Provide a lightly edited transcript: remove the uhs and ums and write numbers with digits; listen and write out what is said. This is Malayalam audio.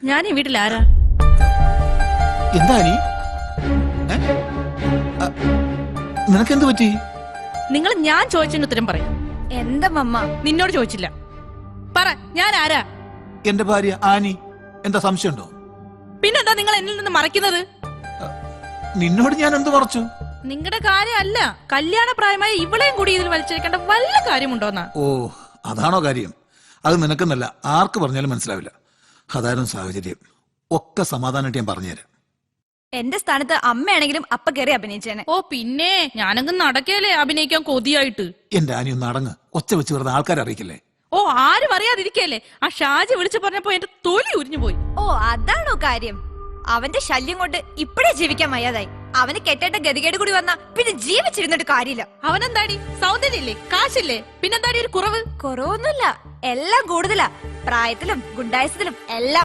ഞാൻ ഈ വീട്ടിൽ ആരാ? എന്താ നീ? നിനക്കെന്ത് പറ്റി? നിങ്ങൾ ഞാൻ ചോദിച്ചതിന് ഉത്തരം പറയും. എന്താ മമ്മ? നിന്നോട് ചോദിച്ചില്ല. പറ, ഞാൻ ആരാ? എന്റെ ഭാര്യ ആനി. എന്താ സംശയമുണ്ടോ? പിന്നെന്താ നിങ്ങൾ എന്നിൽ നിന്ന് മറയ്ക്കുന്നത്? നിന്നോട് ഞാൻ എന്ത് മറച്ചു? നിങ്ങളുടെ കാര്യമല്ല, കല്യാണ പ്രായമായ ഇവളെയും കൂടി ഇതിൽ വലിച്ചേക്കേണ്ട വല്ല കാര്യമുണ്ടോന്നാ. ഓ, അതാണോ കാര്യം? അത് നിനക്കെന്നല്ല, ആർക്ക് പറഞ്ഞാലും മനസ്സിലാവില്ല. അതായിരുന്നു സാഹചര്യം. ഒക്കെ സമാധാനമായിട്ട് ഞാൻ പറഞ്ഞുതരാം. എന്റെ സ്ഥാനത്ത് അമ്മയാണെങ്കിലും അപ്പ കയറി അഭിനയിച്ചേനെ. ഓ പിന്നെ, ഞാനങ്ങ് നടക്കല്ലേ അഭിനയിക്കാൻ കൊതിയായിട്ട്. എന്റെ ആനി ഒന്ന് അടങ്ങ്. ഒച്ച വെച്ച് വെറുതെ ആൾക്കാരെ അറിയിക്കില്ലേ? ഓ, ആരും അറിയാതിരിക്കല്ലേ? ആ ഷാജി വിളിച്ചു പറഞ്ഞപ്പോ എന്റെ തൊലി ഉരിഞ്ഞു പോയി. ഓ, അതാണോ കാര്യം? അവന്റെ ശല്യം കൊണ്ട് ഇപ്പഴേ ജീവിക്കാൻ വയ്യാതായി. അവന് കെട്ടേണ്ട ഗതികേട് കൂടി വന്നാ പിന്നെ ജീവിച്ചിരുന്നിട്ട് കാര്യമില്ല. അവനെന്താടി, സൗന്ദര്യല്ലേ, കാശില്ലേ, പിന്നെന്താടി ഒരു കുറവ്? കുറവൊന്നുമില്ല, എല്ലാം കൂടുതലാ. പ്രായത്തിലും ഗുണ്ടായസത്തിലും എല്ലാം.